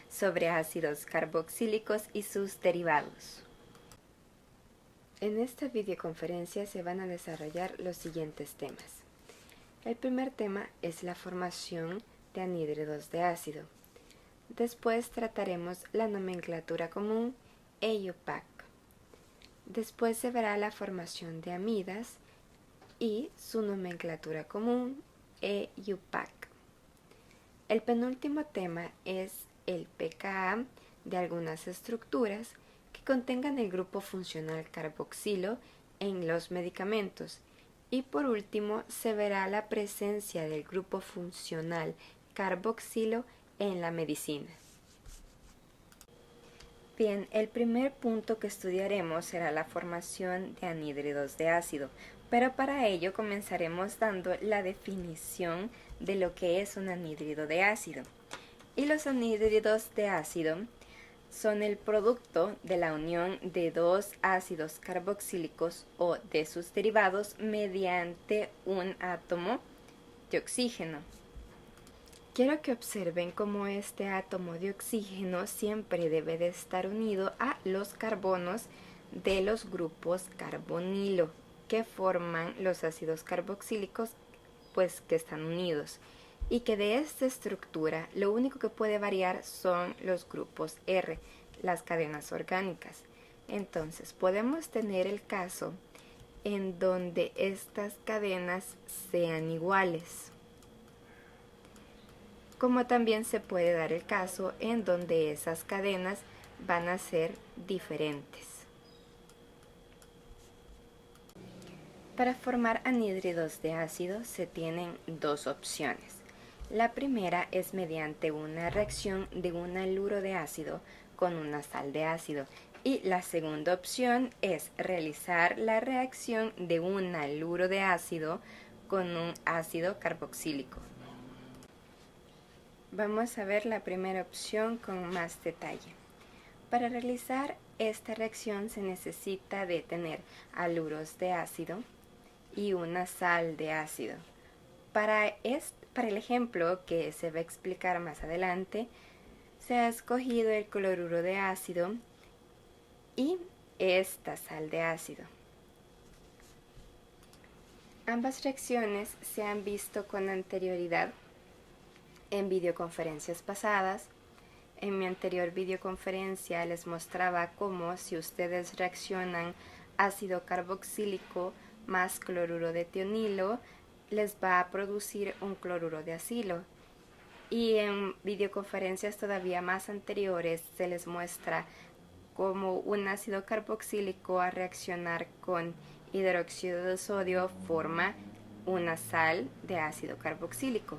sobre ácidos carboxílicos y sus derivados. En esta videoconferencia se van a desarrollar los siguientes temas. El primer tema es la formación de anhídridos de ácido. Después trataremos la nomenclatura común EUPAC. Después se verá la formación de amidas y su nomenclatura común EUPAC. El penúltimo tema es el pKa de algunas estructuras que contengan el grupo funcional carboxilo en los medicamentos. Y por último se verá la presencia del grupo funcional carboxilo en la medicina. Bien, el primer punto que estudiaremos será la formación de anhídridos de ácido, pero para ello comenzaremos dando la definición de lo que es un anhídrido de ácido. Y los anhídridos de ácido son el producto de la unión de dos ácidos carboxílicos o de sus derivados mediante un átomo de oxígeno. Quiero que observen cómo este átomo de oxígeno siempre debe de estar unido a los carbonos de los grupos carbonilo, que forman los ácidos carboxílicos, pues que están unidos. Y que de esta estructura lo único que puede variar son los grupos R, las cadenas orgánicas. Entonces podemos tener el caso en donde estas cadenas sean iguales, como también se puede dar el caso en donde esas cadenas van a ser diferentes. Para formar anhídridos de ácido se tienen dos opciones. La primera es mediante una reacción de un haluro de ácido con una sal de ácido, y la segunda opción es realizar la reacción de un haluro de ácido con un ácido carboxílico. Vamos a ver la primera opción con más detalle. Para realizar esta reacción se necesita de tener haluros de ácido y una sal de ácido. Para el ejemplo que se va a explicar más adelante, se ha escogido el cloruro de ácido y esta sal de ácido. Ambas reacciones se han visto con anterioridad en videoconferencias pasadas. En mi anterior videoconferencia les mostraba cómo si ustedes reaccionan ácido carboxílico más cloruro de tionilo, les va a producir un cloruro de acilo. Y en videoconferencias todavía más anteriores se les muestra cómo un ácido carboxílico al reaccionar con hidróxido de sodio forma una sal de ácido carboxílico.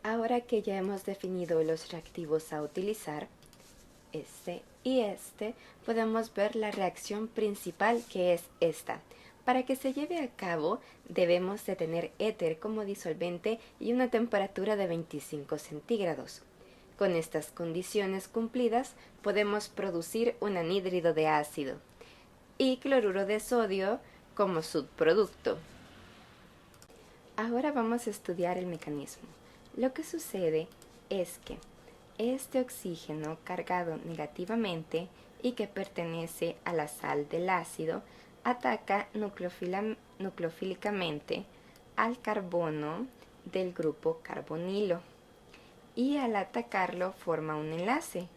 Ahora que ya hemos definido los reactivos a utilizar, este y este, podemos ver la reacción principal, que es esta. Para que se lleve a cabo, debemos de tener éter como disolvente y una temperatura de 25 centígrados. Con estas condiciones cumplidas, podemos producir un anhídrido de ácido y cloruro de sodio como subproducto. Ahora vamos a estudiar el mecanismo. Lo que sucede es que este oxígeno cargado negativamente y que pertenece a la sal del ácido ataca nucleofílicamente al carbono del grupo carbonilo, y al atacarlo forma un enlace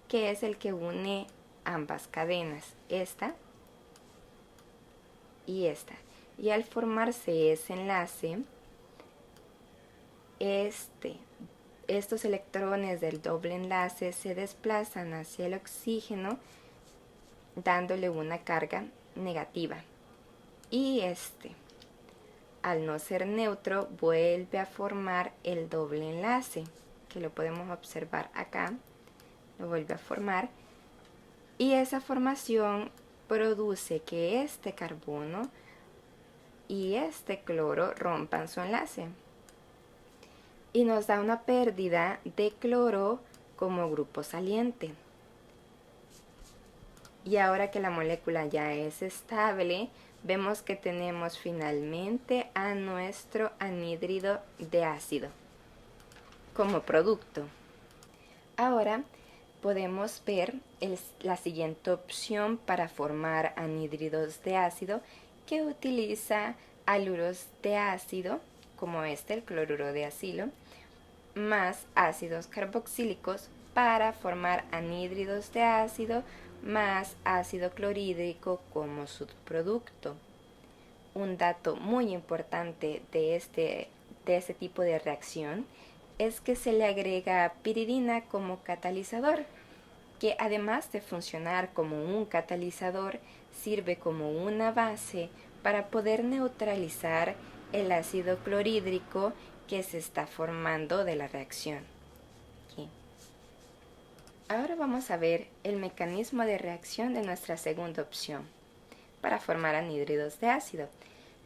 que es el que une ambas cadenas, esta y esta. Y al formarse ese enlace, estos electrones del doble enlace se desplazan hacia el oxígeno dándole una carga negativa, y al no ser neutro vuelve a formar el doble enlace, que lo podemos observar acá, lo vuelve a formar, y esa formación produce que este carbono y este cloro rompan su enlace y nos da una pérdida de cloro como grupo saliente. Y ahora que la molécula ya es estable, vemos que tenemos finalmente a nuestro anhídrido de ácido como producto. Ahora podemos ver la siguiente opción para formar anhídridos de ácido, que utiliza haluros de ácido, como el cloruro de acilo, más ácidos carboxílicos para formar anhídridos de ácido más ácido clorhídrico como subproducto. Un dato muy importante de este tipo de reacción es que se le agrega piridina como catalizador, que además de funcionar como un catalizador, sirve como una base para poder neutralizar el ácido clorhídrico que se está formando de la reacción. Aquí. Ahora vamos a ver el mecanismo de reacción de nuestra segunda opción para formar anhídridos de ácido.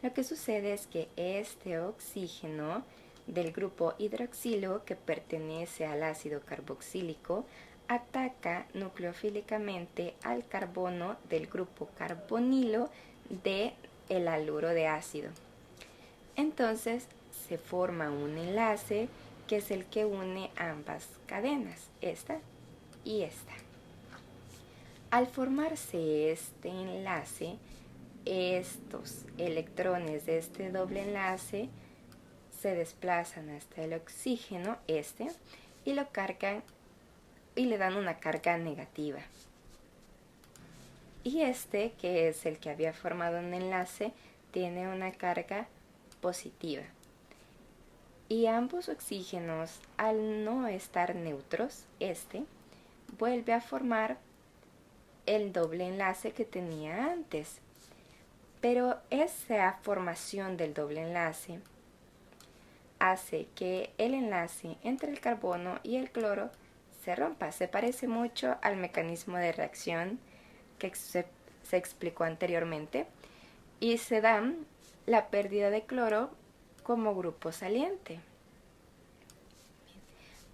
Lo que sucede es que este oxígeno del grupo hidroxilo, que pertenece al ácido carboxílico, ataca nucleofílicamente al carbono del grupo carbonilo del haluro de ácido. Entonces se forma un enlace que es el que une ambas cadenas, esta y esta. Al formarse este enlace, estos electrones de este doble enlace se desplazan hasta el oxígeno, y lo cargan y le dan una carga negativa. Y que es el que había formado un enlace, tiene una carga positiva. Y ambos oxígenos, al no estar neutros, vuelve a formar el doble enlace que tenía antes. Pero esa formación del doble enlace hace que el enlace entre el carbono y el cloro se rompa. Se parece mucho al mecanismo de reacción que se explicó anteriormente, y se da la pérdida de cloro como grupo saliente.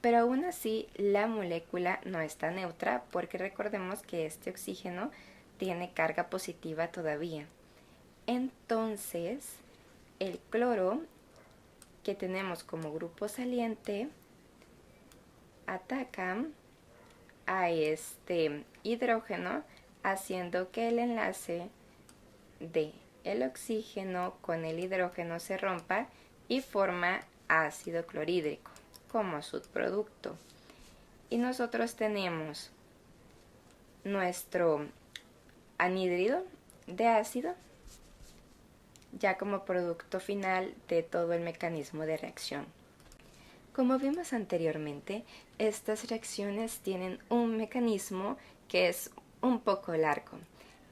Pero aún así la molécula no está neutra, porque recordemos que este oxígeno tiene carga positiva todavía. Entonces el cloro que tenemos como grupo saliente ataca a este hidrógeno, haciendo que el enlace de el oxígeno con el hidrógeno se rompa y forma ácido clorhídrico como subproducto. Y nosotros tenemos nuestro anhídrido de ácido ya como producto final de todo el mecanismo de reacción. Como vimos anteriormente, estas reacciones tienen un mecanismo que es un poco largo.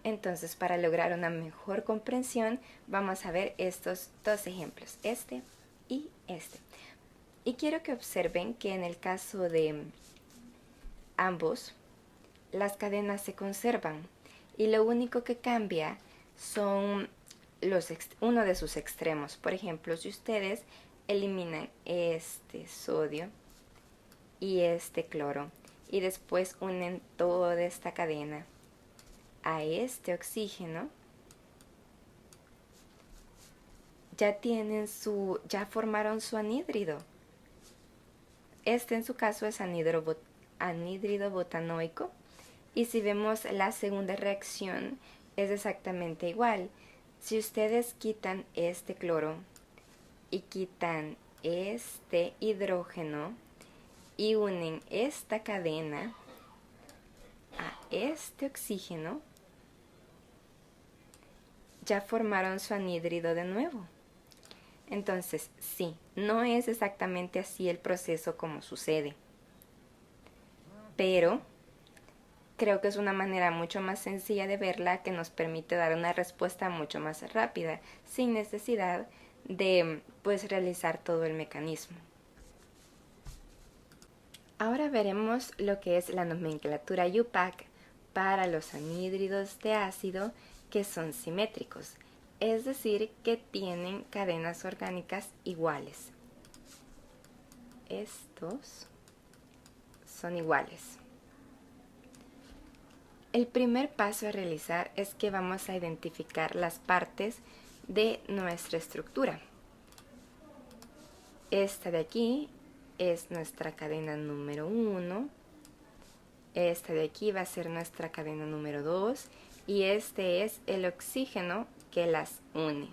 Entonces, para lograr una mejor comprensión, vamos a ver estos dos ejemplos, este y este. Y quiero que observen que en el caso de ambos, las cadenas se conservan y lo único que cambia son uno de sus extremos. Por ejemplo, si ustedes eliminan este sodio y este cloro y después unen toda esta cadena a este oxígeno, ya formaron su anhídrido. En su caso es anhídrido butanoico, y si vemos la segunda reacción es exactamente igual. Si ustedes quitan este cloro y quitan este hidrógeno y unen esta cadena a este oxígeno, ya formaron su anhídrido de nuevo. Entonces, sí, no es exactamente así el proceso como sucede, pero creo que es una manera mucho más sencilla de verla, que nos permite dar una respuesta mucho más rápida, sin necesidad de realizar todo el mecanismo. Ahora veremos lo que es la nomenclatura IUPAC para los anhídridos de ácido que son simétricos, es decir, que tienen cadenas orgánicas iguales. Estos son iguales. El primer paso a realizar es que vamos a identificar las partes de nuestra estructura. Esta de aquí es nuestra cadena número 1, Esta de aquí va a ser nuestra cadena número 2 y este es el oxígeno que las une.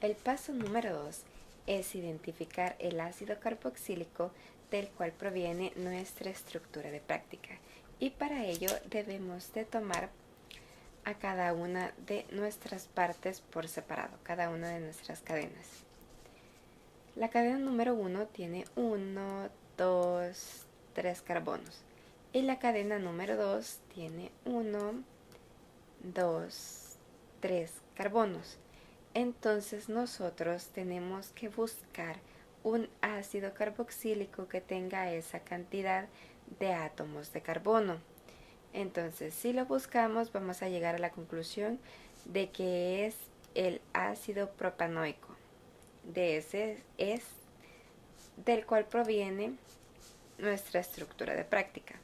El paso número 2 es identificar el ácido carboxílico del cual proviene nuestra estructura de práctica, y para ello debemos de tomar a cada una de nuestras partes por separado, cada una de nuestras cadenas. La cadena número 1 tiene 1, 2, 3 carbonos y la cadena número 2 tiene 1, 2, 3 carbonos. Entonces nosotros tenemos que buscar un ácido carboxílico que tenga esa cantidad de átomos de carbono. Entonces, si lo buscamos, vamos a llegar a la conclusión de que es el ácido propanoico. De ese es del cual proviene nuestra estructura de práctica.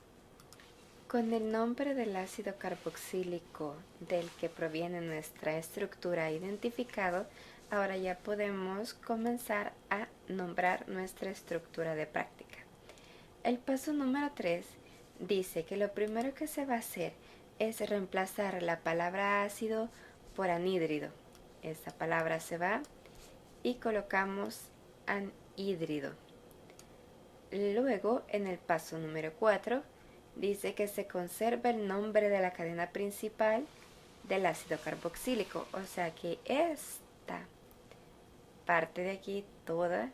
Con el nombre del ácido carboxílico del que proviene nuestra estructura identificado, ahora ya podemos comenzar a nombrar nuestra estructura de práctica. El paso número 3 dice que lo primero que se va a hacer es reemplazar la palabra ácido por anhídrido. Esta palabra se va y colocamos anhídrido. Luego, en el paso número 4, dice que se conserva el nombre de la cadena principal del ácido carboxílico, o sea que esta parte de aquí toda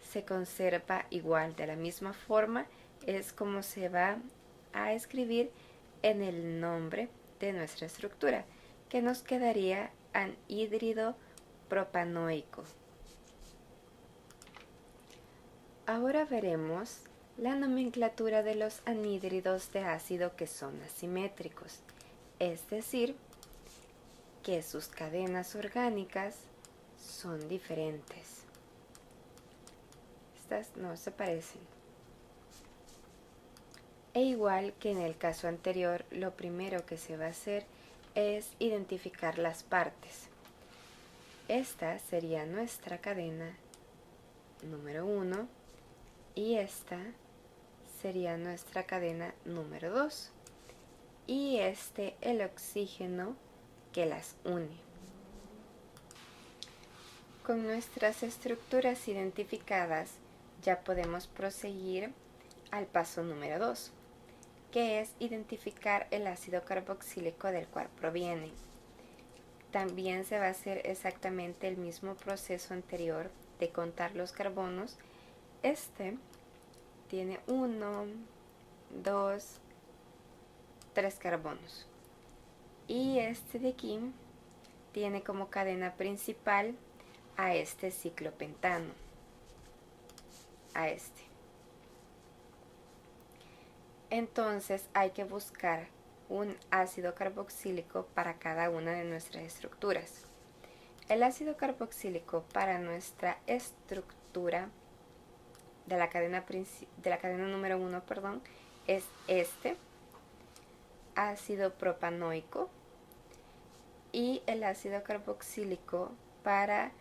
se conserva igual, de la misma forma es como se va a escribir en el nombre de nuestra estructura, que nos quedaría anhídrido propanoico. Ahora veremos la nomenclatura de los anhídridos de ácido que son asimétricos, es decir, que sus cadenas orgánicas son diferentes. Estas no se parecen. E igual que en el caso anterior, lo primero que se va a hacer es identificar las partes. Esta sería nuestra cadena número 1 y esta sería nuestra cadena número 2 y este el oxígeno que las une. Con nuestras estructuras identificadas ya podemos proseguir al paso número 2, que es identificar el ácido carboxílico del cual proviene. También se va a hacer exactamente el mismo proceso anterior de contar los carbonos. Este tiene 1, 2, 3 carbonos. Y este de aquí tiene como cadena principal a este ciclopentano, a este. Entonces hay que buscar un ácido carboxílico para cada una de nuestras estructuras. El ácido carboxílico para nuestra estructura de la cadena número 1, es este ácido propanoico, y el ácido carboxílico para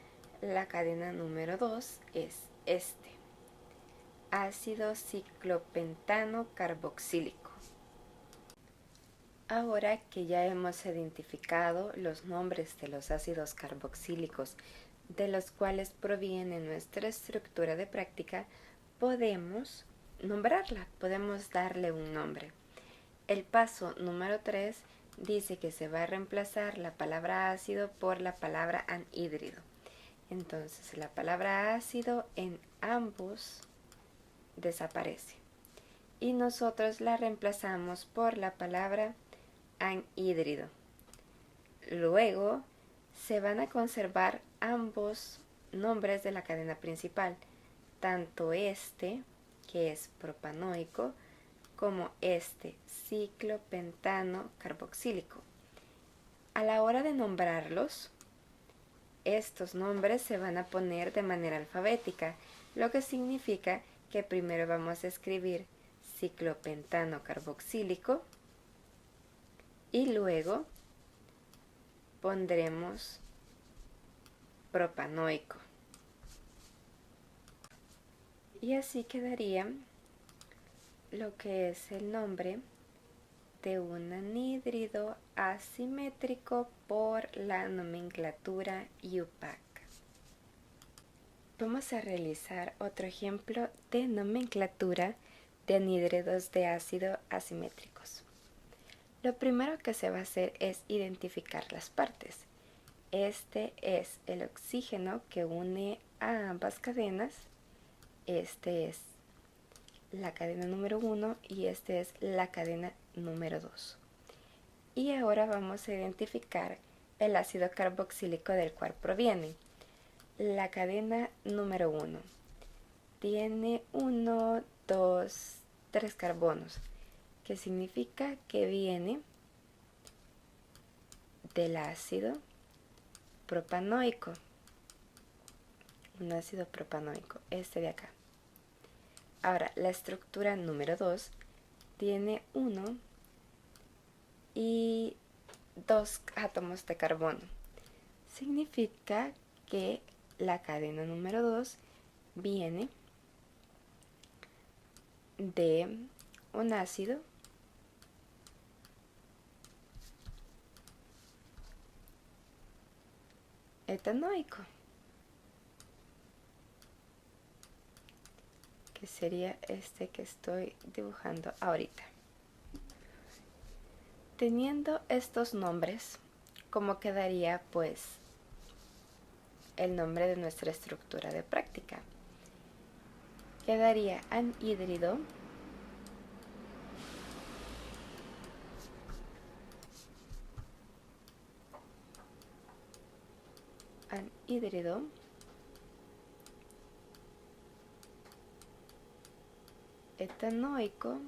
la cadena número 2 es este ácido ciclopentano carboxílico. Ahora que ya hemos identificado los nombres de los ácidos carboxílicos de los cuales proviene nuestra estructura de práctica, podemos nombrarla, podemos darle un nombre. El paso número 3 dice que se va a reemplazar la palabra ácido por la palabra anhídrido. Entonces la palabra ácido en ambos desaparece y nosotros la reemplazamos por la palabra anhídrido. Luego se van a conservar ambos nombres de la cadena principal, tanto este, que es propanoico, como este ciclopentano carboxílico. A la hora de nombrarlos, estos nombres se van a poner de manera alfabética, lo que significa que primero vamos a escribir ciclopentano carboxílico y luego pondremos propanoico. Y así quedaría lo que es el nombre de un anhídrido asimétrico por la nomenclatura IUPAC. Vamos a realizar otro ejemplo de nomenclatura de anhídridos de ácido asimétricos. Lo primero que se va a hacer es identificar las partes. Este es el oxígeno que une a ambas cadenas. Este es la cadena número 1 y este es la cadena número 2. Y ahora vamos a identificar el ácido carboxílico del cual proviene. La cadena número 1 tiene 1, 2, 3 carbonos, que significa que viene del ácido propanoico. Un ácido propanoico, este de acá. Ahora, la estructura número 2 tiene 1 y 2 átomos de carbono. Significa que la cadena número 2 viene de un ácido etanoico, que sería este que estoy dibujando ahorita. Teniendo estos nombres, ¿cómo quedaría pues el nombre de nuestra estructura de práctica? Quedaría anhídrido etanoico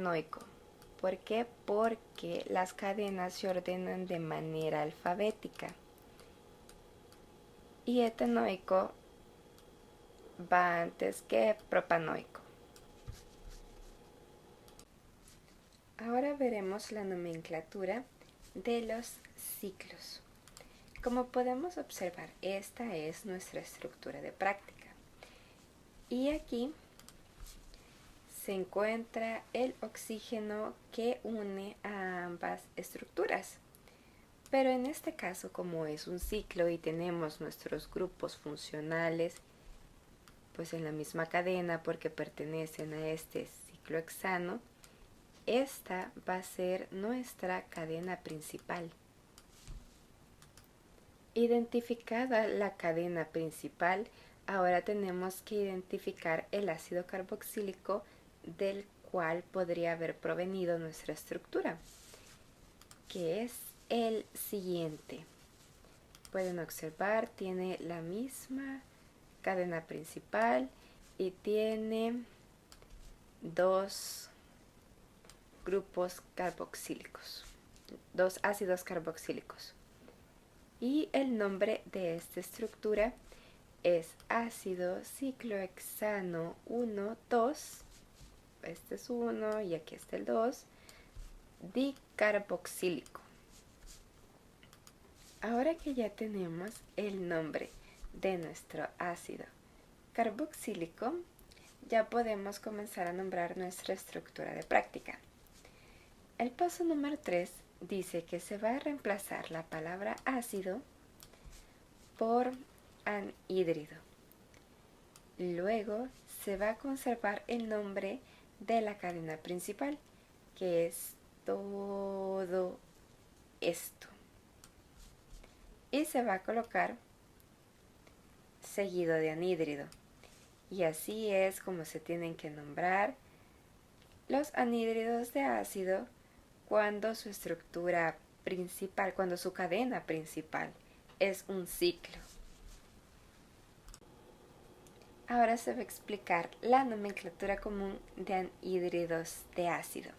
propanoico. ¿Por qué? Porque las cadenas se ordenan de manera alfabética y etanoico va antes que propanoico. Ahora veremos la nomenclatura de los ciclos. Como podemos observar, esta es nuestra estructura de práctica. Y aquí se encuentra el oxígeno que une a ambas estructuras. Pero en este caso, como es un ciclo y tenemos nuestros grupos funcionales pues en la misma cadena porque pertenecen a este ciclo hexano, esta va a ser nuestra cadena principal. Identificada la cadena principal, ahora tenemos que identificar el ácido carboxílico del cual podría haber provenido nuestra estructura, que es el siguiente. Pueden observar, tiene la misma cadena principal y tiene dos grupos carboxílicos, dos ácidos carboxílicos. Y el nombre de esta estructura es ácido ciclohexano 1, 2, este es 1 y aquí está el 2, dicarboxílico. Ahora que ya tenemos el nombre de nuestro ácido carboxílico, ya podemos comenzar a nombrar nuestra estructura de práctica. El paso número 3 dice que se va a reemplazar la palabra ácido por anhídrido. Luego se va a conservar el nombre de la cadena principal, que es todo esto. Y se va a colocar seguido de anhídrido. Y así es como se tienen que nombrar los anhídridos de ácido cuando su estructura principal, cuando su cadena principal es un ciclo. Ahora se va a explicar la nomenclatura común de anhídridos de ácido.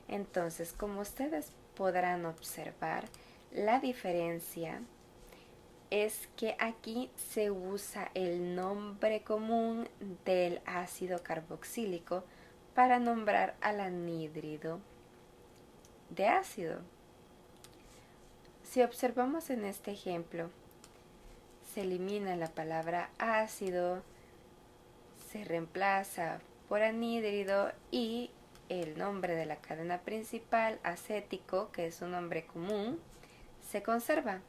Entonces, como ustedes podrán observar, la diferencia es que aquí se usa el nombre común del ácido carboxílico para nombrar al anhídrido de ácido. Si observamos en este ejemplo, se elimina la palabra ácido, se reemplaza por anhídrido y el nombre de la cadena principal, acético, que es un nombre común, se conserva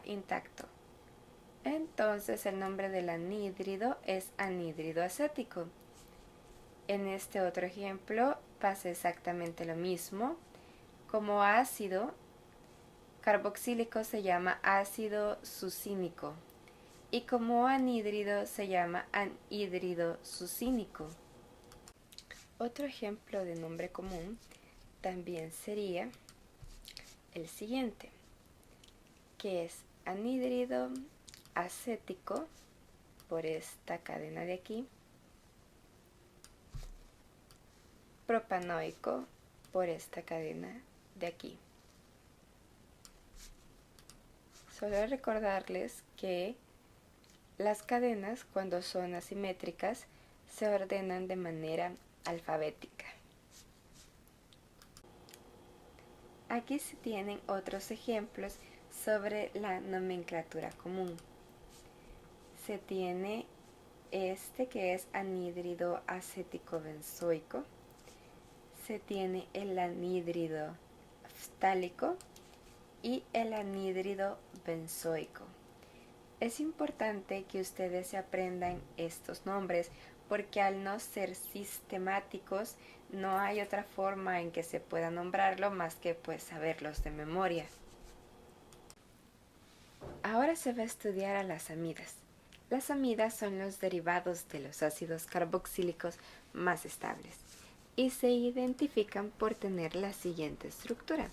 intacto. Entonces el nombre del anhídrido es anhídrido acético. En este otro ejemplo pasa exactamente lo mismo. Como ácido carboxílico se llama ácido sucínico y como anhídrido se llama anhídrido sucínico. Otro ejemplo de nombre común también sería el siguiente, que es anhídrido acético por esta cadena de aquí, propanoico por esta cadena de aquí. Solo recordarles que las cadenas, cuando son asimétricas, se ordenan de manera alfabética. Aquí se tienen otros ejemplos sobre la nomenclatura común. Se tiene este que es anhídrido acético benzoico. Se tiene el anhídrido ftálico y el anhídrido benzoico. Es importante que ustedes se aprendan estos nombres porque al no ser sistemáticos no hay otra forma en que se pueda nombrarlo más que pues saberlos de memoria. Ahora se va a estudiar a las amidas. Las amidas son los derivados de los ácidos carboxílicos más estables y se identifican por tener la siguiente estructura,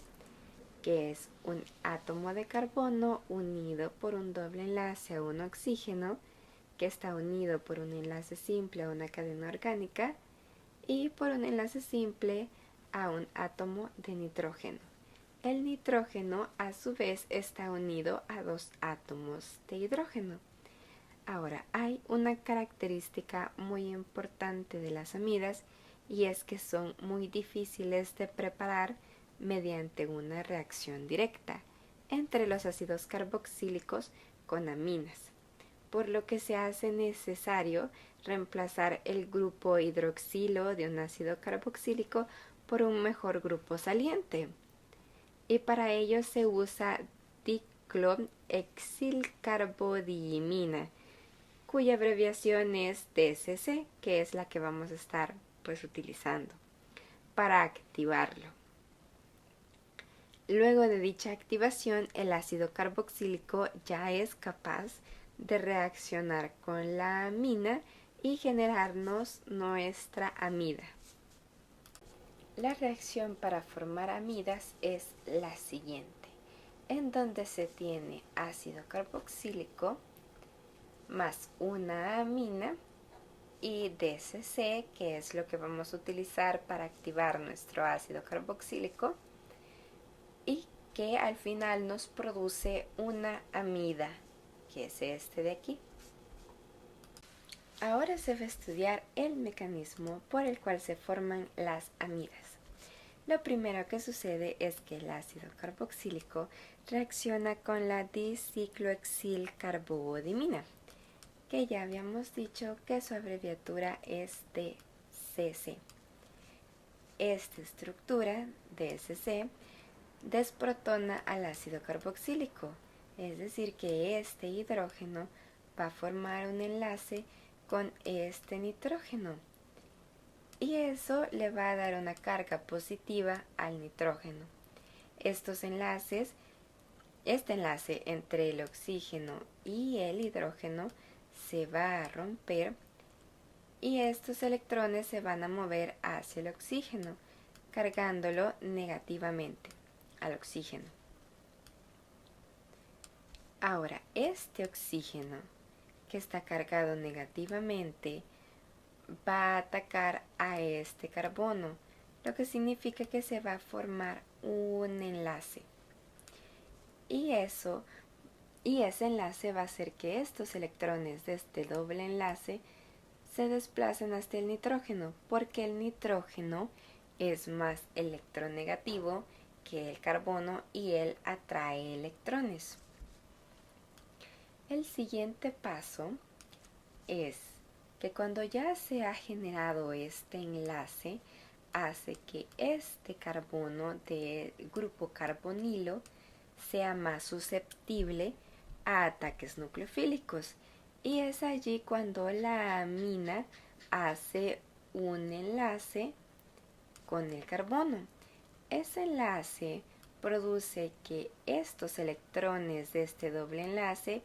que es un átomo de carbono unido por un doble enlace a un oxígeno, que está unido por un enlace simple a una cadena orgánica y por un enlace simple a un átomo de nitrógeno. El nitrógeno a su vez está unido a dos átomos de hidrógeno. Ahora, hay una característica muy importante de las amidas y es que son muy difíciles de preparar mediante una reacción directa entre los ácidos carboxílicos con aminas, por lo que se hace necesario reemplazar el grupo hidroxilo de un ácido carboxílico por un mejor grupo saliente. Y para ello se usa dicloexilcarbodiimina, cuya abreviación es DSC, que es la que vamos a estar utilizando para activarlo. Luego de dicha activación, el ácido carboxílico ya es capaz de reaccionar con la amina y generarnos nuestra amida. La reacción para formar amidas es la siguiente, en donde se tiene ácido carboxílico más una amina y DSC, que es lo que vamos a utilizar para activar nuestro ácido carboxílico, y que al final nos produce una amida, que es este de aquí. Ahora se va a estudiar el mecanismo por el cual se forman las amidas. Lo primero que sucede es que el ácido carboxílico reacciona con la dicicloexilcarbodimina, que ya habíamos dicho que su abreviatura es DCC. Esta estructura, DSC, desprotona al ácido carboxílico, es decir que este hidrógeno va a formar un enlace con este nitrógeno y eso le va a dar una carga positiva al nitrógeno. Este enlace entre el oxígeno y el hidrógeno se va a romper y estos electrones se van a mover hacia el oxígeno, cargándolo negativamente al oxígeno. Ahora, este oxígeno que está cargado negativamente va a atacar a este carbono, lo que significa que se va a formar un enlace. Y ese enlace va a hacer que estos electrones de este doble enlace se desplacen hasta el nitrógeno, porque el nitrógeno es más electronegativo que el carbono y él atrae electrones. El siguiente paso es que cuando ya se ha generado este enlace, hace que este carbono del grupo carbonilo sea más susceptible a ataques nucleofílicos. Y es allí cuando la amina hace un enlace con el carbono. Ese enlace produce que estos electrones de este doble enlace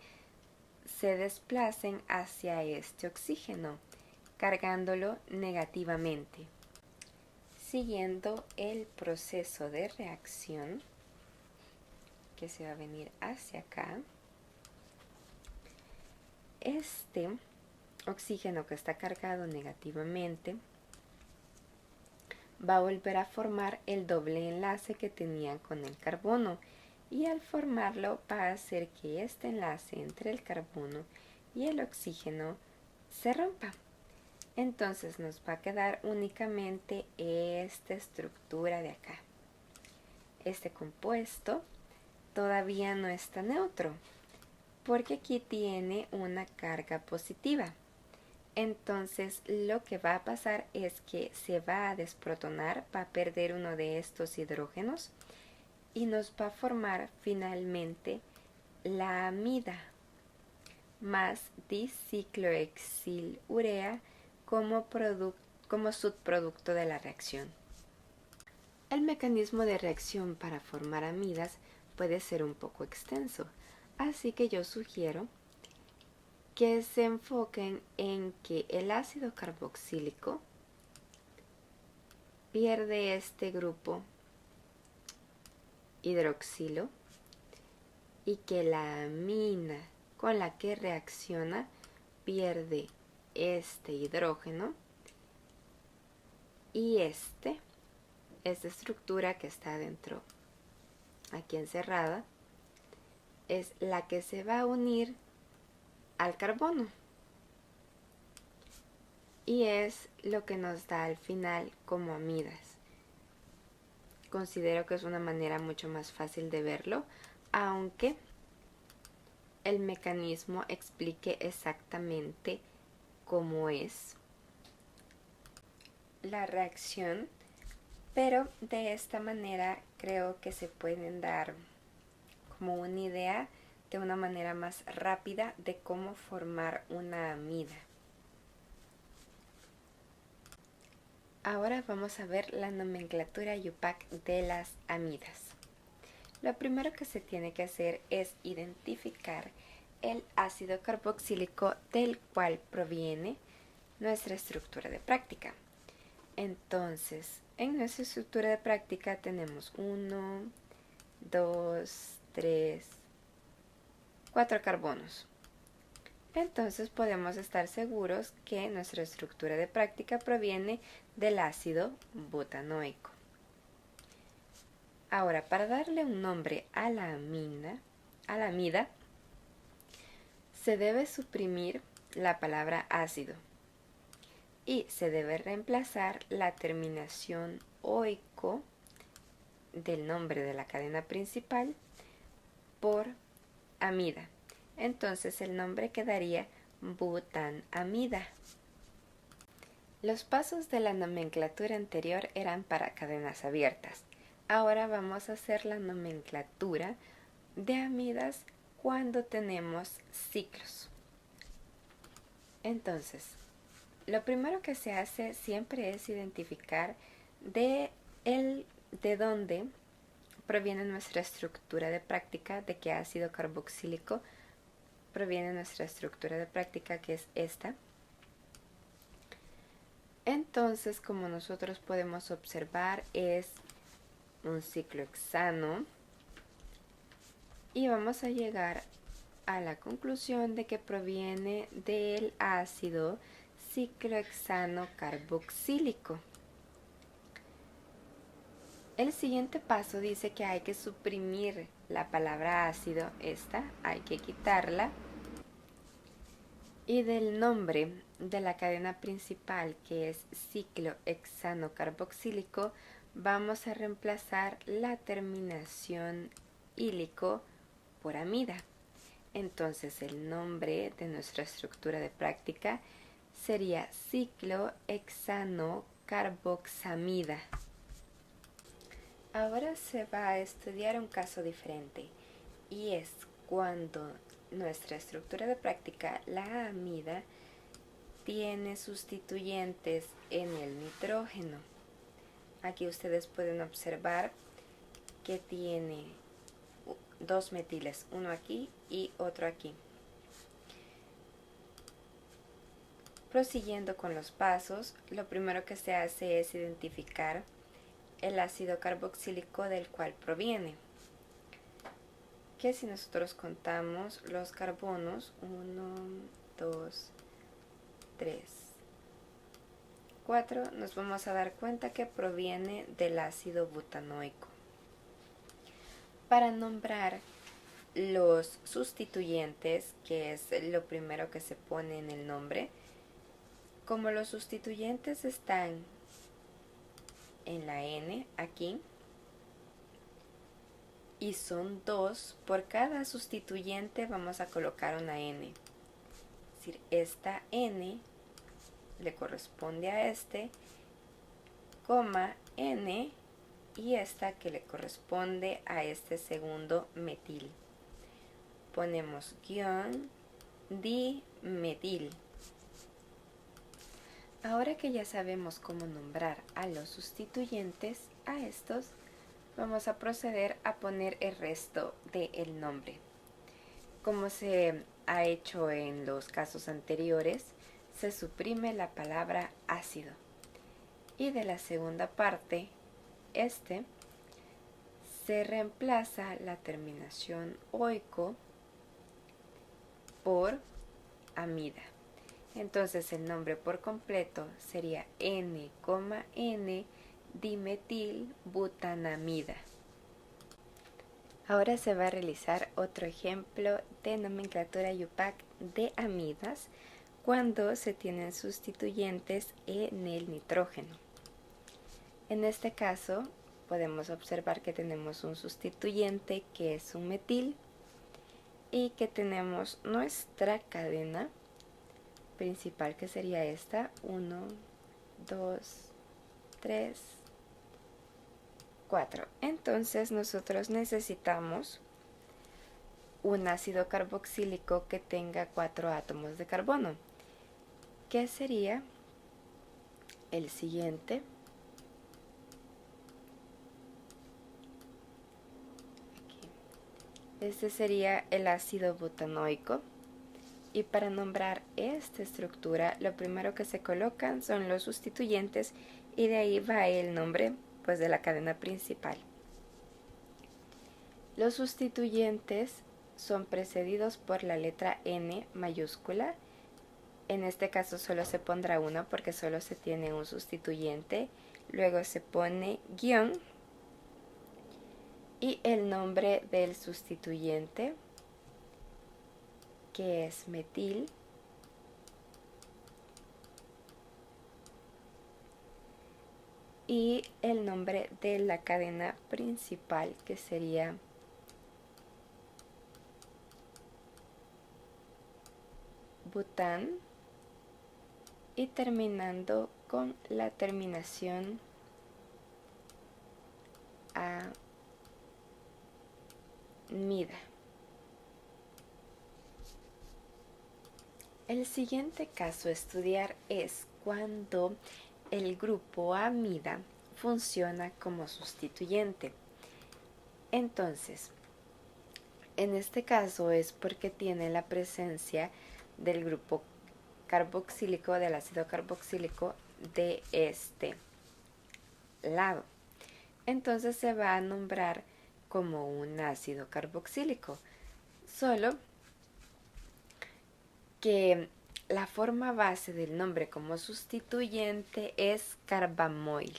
se desplacen hacia este oxígeno, cargándolo negativamente. Siguiendo el proceso de reacción, que se va a venir hacia acá, este oxígeno que está cargado negativamente va a volver a formar el doble enlace que tenía con el carbono, y al formarlo va a hacer que este enlace entre el carbono y el oxígeno se rompa. Entonces nos va a quedar únicamente esta estructura de acá. Este compuesto todavía no está neutro, porque aquí tiene una carga positiva. Entonces lo que va a pasar es que se va a desprotonar, va a perder uno de estos hidrógenos y nos va a formar finalmente la amida más diciclohexil-urea como subproducto de la reacción. El mecanismo de reacción para formar amidas puede ser un poco extenso, así que yo sugiero que se enfoquen en que el ácido carboxílico pierde este grupo hidroxilo y que la amina con la que reacciona pierde este hidrógeno, y esta estructura que está dentro, aquí encerrada, es la que se va a unir al carbono y es lo que nos da al final como amidas. Considero que es una manera mucho más fácil de verlo, aunque el mecanismo explique exactamente cómo es la reacción, pero de esta manera creo que se pueden dar como una idea de una manera más rápida de cómo formar una amida. Ahora vamos a ver la nomenclatura IUPAC de las amidas. Lo primero que se tiene que hacer es identificar el ácido carboxílico del cual proviene nuestra estructura de práctica. Entonces, en nuestra estructura de práctica tenemos 1, 2, 3, 4 carbonos. Entonces podemos estar seguros que nuestra estructura de práctica proviene del ácido butanoico. Ahora, para darle un nombre a la amida, se debe suprimir la palabra ácido y se debe reemplazar la terminación oico del nombre de la cadena principal por amida. Entonces el nombre quedaría butanamida. Los pasos de la nomenclatura anterior eran para cadenas abiertas. Ahora vamos a hacer la nomenclatura de amidas cuando tenemos ciclos. Entonces, lo primero que se hace siempre es identificar de dónde proviene nuestra estructura de práctica, de qué ácido carboxílico proviene nuestra estructura de práctica, que es esta. Entonces, como nosotros podemos observar, es un ciclohexano y vamos a llegar a la conclusión de que proviene del ácido ciclohexano carboxílico. El siguiente paso dice que hay que suprimir la palabra ácido, esta hay que quitarla, y del nombre de la cadena principal, que es ciclohexano carboxílico, vamos a reemplazar la terminación ílico por amida. Entonces el nombre de nuestra estructura de práctica sería ciclohexano carboxamida. Ahora se va a estudiar un caso diferente, y es cuando nuestra estructura de práctica, la amida, tiene sustituyentes en el nitrógeno. Aquí ustedes pueden observar que tiene dos metiles, uno aquí y otro aquí. Prosiguiendo con los pasos, lo primero que se hace es identificar el ácido carboxílico del cual proviene. Que si nosotros contamos los carbonos, 1, 2, 3, 4, nos vamos a dar cuenta que proviene del ácido butanoico. Para nombrar los sustituyentes, que es lo primero que se pone en el nombre, como los sustituyentes están en la N aquí, y son 2, por cada sustituyente vamos a colocar una N. Es decir, esta N le corresponde a este, coma N, y esta que le corresponde a este segundo metil. Ponemos guión dimetil. Ahora que ya sabemos cómo nombrar a los sustituyentes, a estos vamos a proceder a poner el resto del nombre. Como se ha hecho en los casos anteriores, se suprime la palabra ácido. Y de la segunda parte, se reemplaza la terminación oico por amida. Entonces el nombre por completo sería N,N dimetilbutanamida. Ahora se va a realizar otro ejemplo de nomenclatura IUPAC de amidas cuando se tienen sustituyentes en el nitrógeno. En este caso podemos observar que tenemos un sustituyente que es un metil y que tenemos nuestra cadena principal, que sería esta, 1, 2, 3, 4. Entonces nosotros necesitamos un ácido carboxílico que tenga 4 átomos de carbono, que sería el siguiente. Aquí. Este sería el ácido butanoico. Y para nombrar esta estructura, lo primero que se colocan son los sustituyentes, y de ahí va el nombre pues de la cadena principal. Los sustituyentes son precedidos por la letra N mayúscula. En este caso solo se pondrá uno porque solo se tiene un sustituyente. Luego se pone guión y el nombre del sustituyente, que es metil, y el nombre de la cadena principal, que sería bután, y terminando con la terminación amida. El siguiente caso a estudiar es cuando el grupo amida funciona como sustituyente. Entonces, en este caso es porque tiene la presencia del grupo carboxílico, del ácido carboxílico, de este lado. Entonces se va a nombrar como un ácido carboxílico, solo que la forma base del nombre como sustituyente es carbamoil.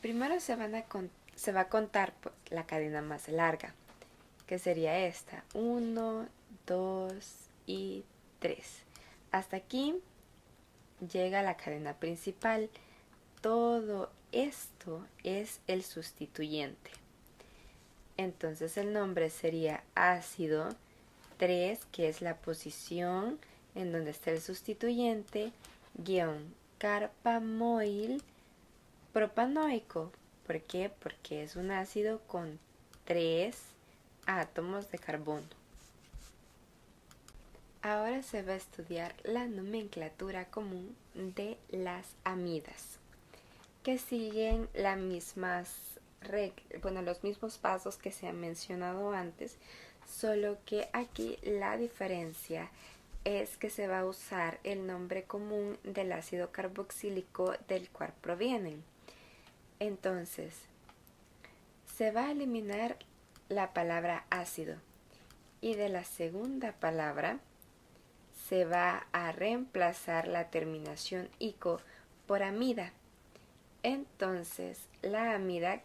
Primero se va a contar la cadena más larga, que sería esta, 1, 2 y 3. hasta aquí llega la cadena principal. Todo esto es el sustituyente. Entonces el nombre sería ácido 3, que es la posición en donde está el sustituyente, guión carbamoil propanoico. ¿Por qué? Porque es un ácido con 3 átomos de carbono. Ahora se va a estudiar la nomenclatura común de las amidas, que siguen los mismos pasos que se han mencionado antes, solo que aquí la diferencia es que se va a usar el nombre común del ácido carboxílico del cual provienen. Entonces, se va a eliminar la palabra ácido y de la segunda palabra se va a reemplazar la terminación ico por amida. Entonces, la amida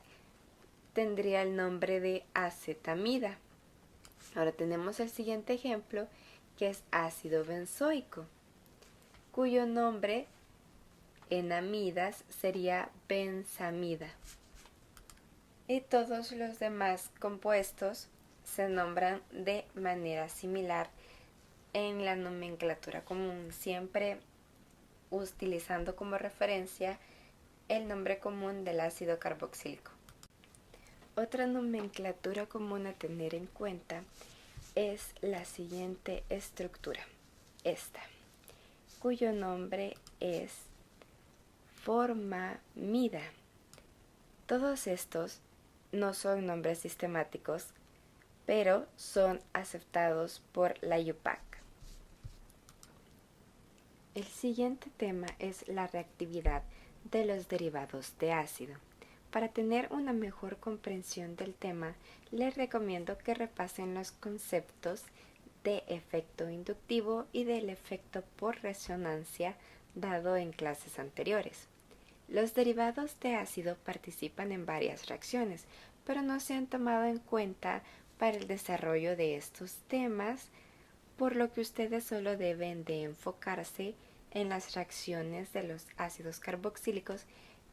tendría el nombre de acetamida. Ahora tenemos el siguiente ejemplo, que es ácido benzoico, cuyo nombre en amidas sería benzamida. Y todos los demás compuestos se nombran de manera similar en la nomenclatura común, siempre utilizando como referencia el nombre común del ácido carboxílico. Otra nomenclatura común a tener en cuenta es la siguiente estructura, esta, cuyo nombre es formamida. Todos estos no son nombres sistemáticos, pero son aceptados por la IUPAC. El siguiente tema es la reactividad de los derivados de ácido. Para tener una mejor comprensión del tema, les recomiendo que repasen los conceptos de efecto inductivo y del efecto por resonancia dado en clases anteriores. Los derivados de ácido participan en varias reacciones, pero no se han tomado en cuenta para el desarrollo de estos temas, por lo que ustedes solo deben de enfocarse en las reacciones de los ácidos carboxílicos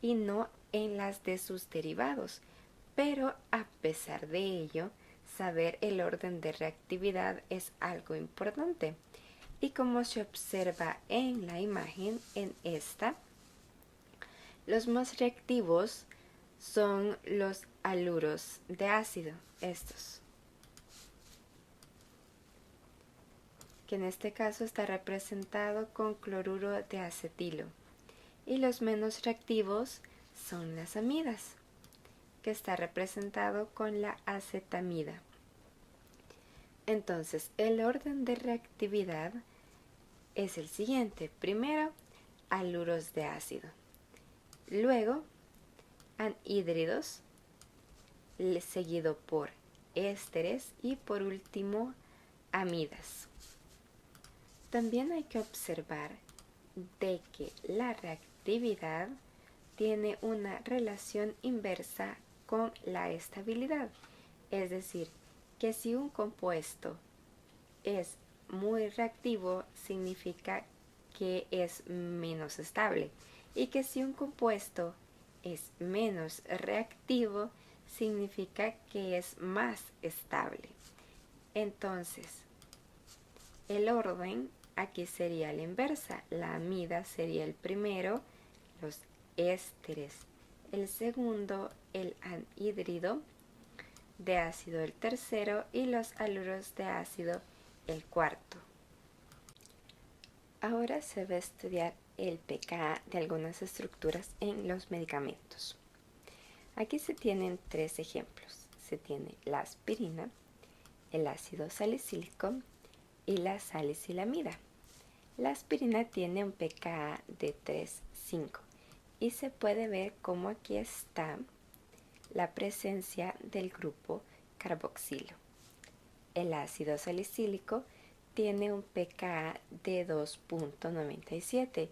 y no en las de sus derivados. Pero a pesar de ello, saber el orden de reactividad es algo importante. Y como se observa en la imagen, en esta, los más reactivos son los haluros de ácido, estos, que en este caso está representado con cloruro de acetilo, y los menos reactivos son las amidas, que está representado con la acetamida. Entonces, el orden de reactividad es el siguiente: primero, haluros de ácido, luego anhídridos, seguido por ésteres y por último amidas. También hay que observar de que la reactividad tiene una relación inversa con la estabilidad, es decir, que si un compuesto es muy reactivo significa que es menos estable, y que si un compuesto es menos reactivo significa que es más estable. Entonces, el orden aquí sería la inversa. La amida sería el primero, los ésteres el segundo, el anhídrido de ácido el tercero y los haluros de ácido el cuarto. Ahora se va a estudiar el pKa de algunas estructuras en los medicamentos. Aquí se tienen tres ejemplos. Se tiene la aspirina, el ácido salicílico y la salicilamida. La aspirina tiene un pKa de 3,5 y se puede ver como aquí está la presencia del grupo carboxilo. El ácido salicílico tiene un pKa de 2,97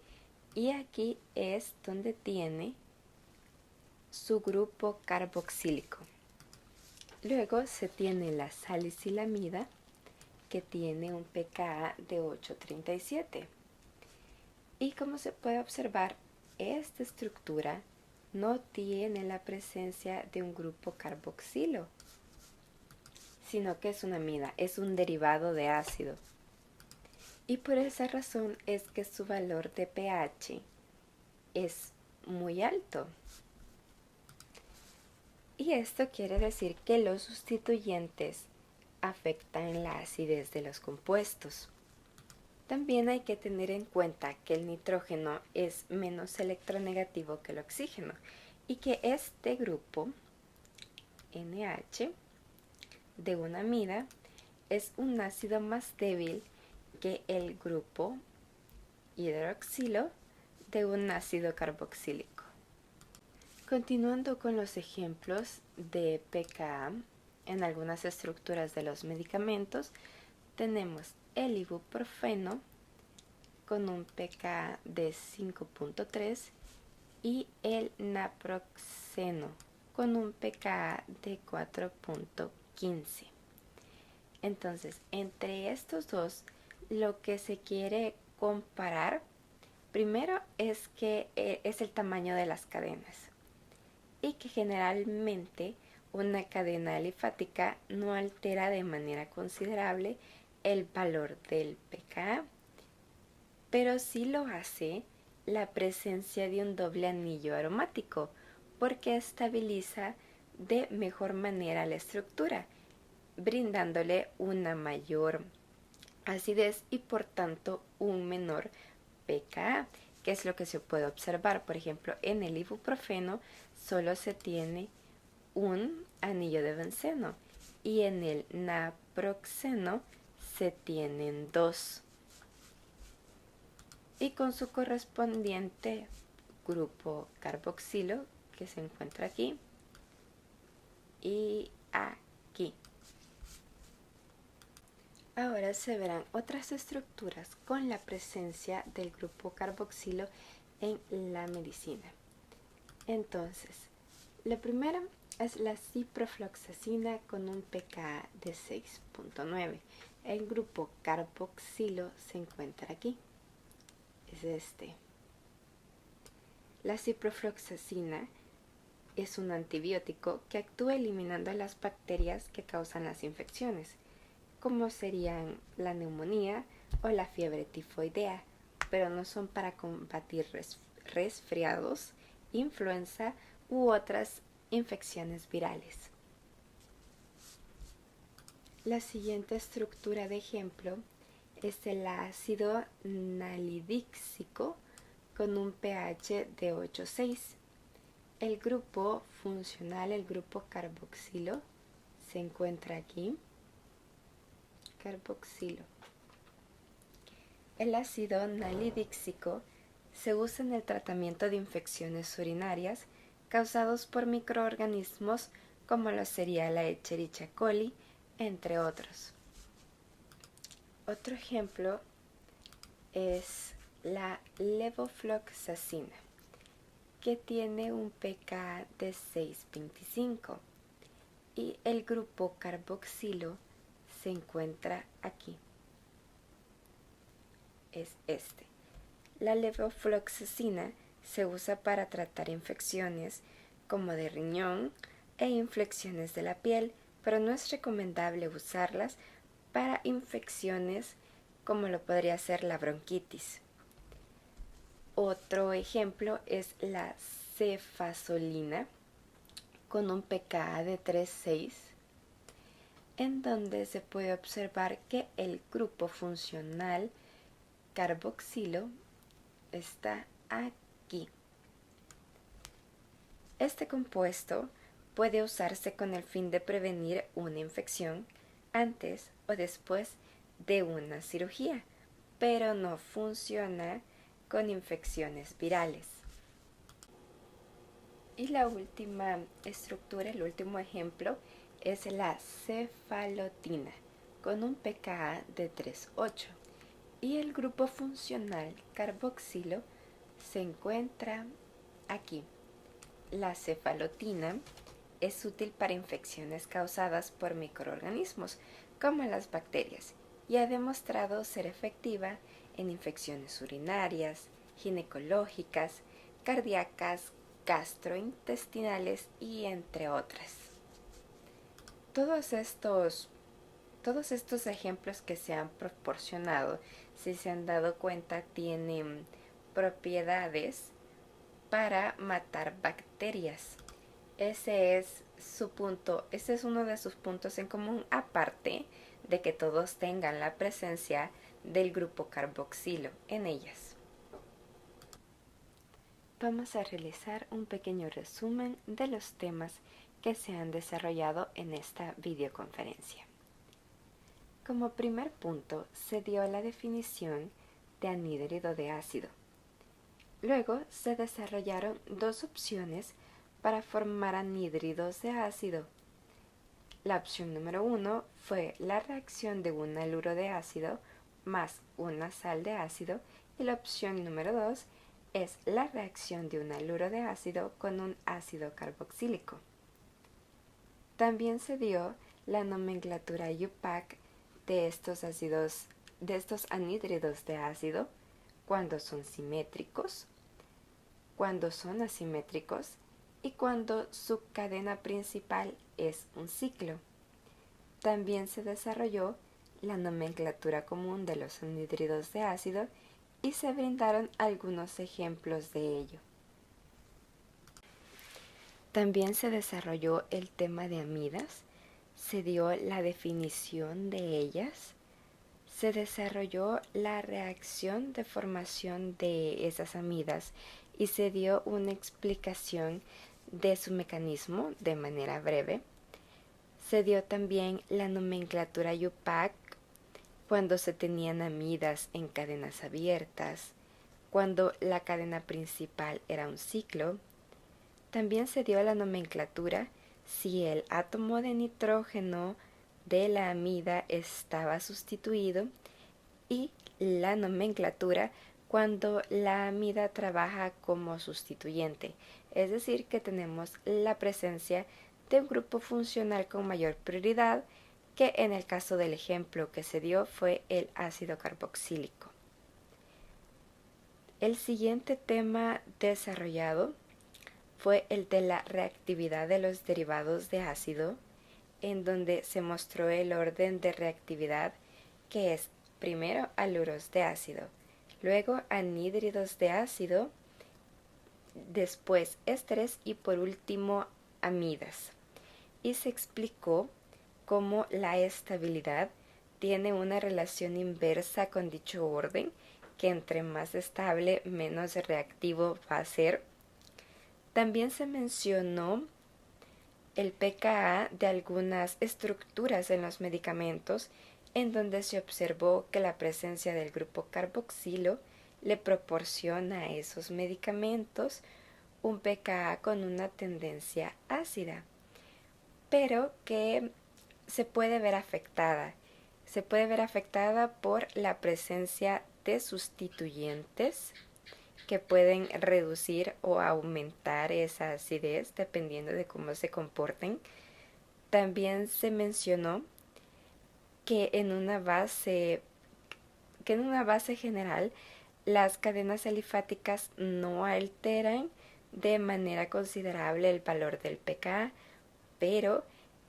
y aquí es donde tiene su grupo carboxílico. Luego se tiene la salicilamida, que tiene un pKa de 8,37 Y como se puede observar, esta estructura no tiene la presencia de un grupo carboxilo, sino que es una amida, es un derivado de ácido. Y por esa razón es que su valor de pH es muy alto. Y esto quiere decir que los sustituyentes afectan la acidez de los compuestos. También hay que tener en cuenta que el nitrógeno es menos electronegativo que el oxígeno y que este grupo NH de una amida es un ácido más débil que el grupo hidroxilo de un ácido carboxílico. Continuando con los ejemplos de pKa en algunas estructuras de los medicamentos, tenemos el ibuprofeno con un pKa de 5.3 y el naproxeno con un pKa de 4.15. Entonces, entre estos dos, lo que se quiere comparar primero es que es el tamaño de las cadenas y que generalmente una cadena alifática no altera de manera considerable el valor del pKa, pero sí lo hace la presencia de un doble anillo aromático, porque estabiliza de mejor manera la estructura, brindándole una mayor acidez y por tanto un menor pKa, que es lo que se puede observar. Por ejemplo, en el ibuprofeno solo se tiene un anillo de benceno y en el naproxeno se tienen dos. Y con su correspondiente grupo carboxilo que se encuentra aquí y aquí. Ahora se verán otras estructuras con la presencia del grupo carboxilo en la medicina. Entonces, la primera es la ciprofloxacina con un pKa de 6.9. El grupo carboxilo se encuentra aquí. Es este. La ciprofloxacina es un antibiótico que actúa eliminando las bacterias que causan las infecciones, como serían la neumonía o la fiebre tifoidea, pero no son para combatir resfriados, influenza u otras infecciones virales. La siguiente estructura de ejemplo es el ácido nalidíxico con un pH de 8,6. El grupo funcional, el grupo carboxilo, se encuentra aquí. Carboxilo. El ácido nalidíxico se usa en el tratamiento de infecciones urinarias causados por microorganismos como lo sería la Escherichia coli, entre otros. Otro ejemplo es la levofloxacina, que tiene un pKa de 6.25 y el grupo carboxilo se encuentra aquí. Es este. La levofloxacina se usa para tratar infecciones como de riñón e infecciones de la piel, pero no es recomendable usarlas para infecciones como lo podría ser la bronquitis. Otro ejemplo es la cefazolina con un pKa de 3,6, en donde se puede observar que el grupo funcional carboxilo está aquí. Este compuesto puede usarse con el fin de prevenir una infección antes o después de una cirugía, pero no funciona con infecciones virales. Y la última estructura, el último ejemplo, es la cefalotina con un pKa de 3,8 y el grupo funcional carboxilo se encuentra aquí. La cefalotina es útil para infecciones causadas por microorganismos como las bacterias y ha demostrado ser efectiva en infecciones urinarias, ginecológicas, cardíacas, gastrointestinales y entre otras. Todos estos ejemplos que se han proporcionado, si se han dado cuenta, tienen propiedades para matar bacterias. Ese es uno de sus puntos en común, aparte de que todos tengan la presencia del grupo carboxilo en ellas. Vamos a realizar un pequeño resumen de los temas que se han desarrollado en esta videoconferencia. Como primer punto, se dio la definición de anhídrido de ácido. Luego se desarrollaron dos opciones para formar anhídridos de ácido. La opción número 1 fue la reacción de un haluro de ácido más una sal de ácido, y la opción número 2 es la reacción de un haluro de ácido con un ácido carboxílico. También se dio la nomenclatura IUPAC de estos anhídridos de ácido, cuando son simétricos, cuando son asimétricos y cuando su cadena principal es un ciclo. También se desarrolló la nomenclatura común de los anhídridos de ácido y se brindaron algunos ejemplos de ello. También se desarrolló el tema de amidas, se dio la definición de ellas, se desarrolló la reacción de formación de esas amidas y se dio una explicación de su mecanismo de manera breve. Se dio también la nomenclatura IUPAC cuando se tenían amidas en cadenas abiertas, cuando la cadena principal era un ciclo. También se dio la nomenclatura si el átomo de nitrógeno de la amida estaba sustituido, y la nomenclatura cuando la amida trabaja como sustituyente, es decir, que tenemos la presencia de un grupo funcional con mayor prioridad, que en el caso del ejemplo que se dio fue el ácido carboxílico. El siguiente tema desarrollado fue el de la reactividad de los derivados de ácido, en donde se mostró el orden de reactividad, que es primero haluros de ácido, luego anhídridos de ácido, después ésteres y por último amidas. Y se explicó cómo la estabilidad tiene una relación inversa con dicho orden, que entre más estable, menos reactivo va a ser. También se mencionó el pKa de algunas estructuras en los medicamentos, en donde se observó que la presencia del grupo carboxilo le proporciona a esos medicamentos un pKa con una tendencia ácida, pero que se puede ver afectada por la presencia de sustituyentes que pueden reducir o aumentar esa acidez dependiendo de cómo se comporten. También se mencionó que en una base general las cadenas alifáticas no alteran de manera considerable el valor del pKa, pero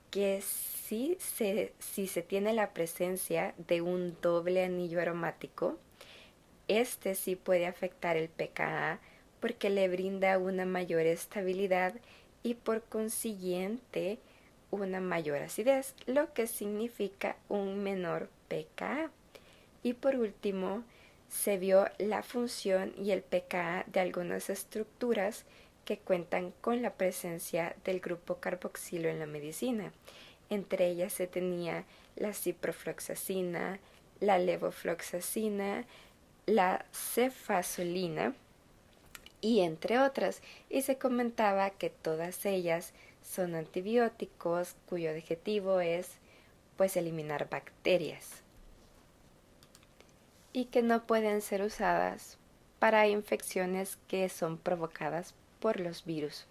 que si se tiene la presencia de un doble anillo aromático, este sí puede afectar el pKa porque le brinda una mayor estabilidad y por consiguiente una mayor acidez, lo que significa un menor pKa. Y por último, se vio la función y el pKa de algunas estructuras que cuentan con la presencia del grupo carboxilo en la medicina. Entre ellas se tenía la ciprofloxacina, la levofloxacina, la cefazolina y entre otras, y se comentaba que todas ellas son antibióticos cuyo objetivo es eliminar bacterias y que no pueden ser usadas para infecciones que son provocadas por los virus.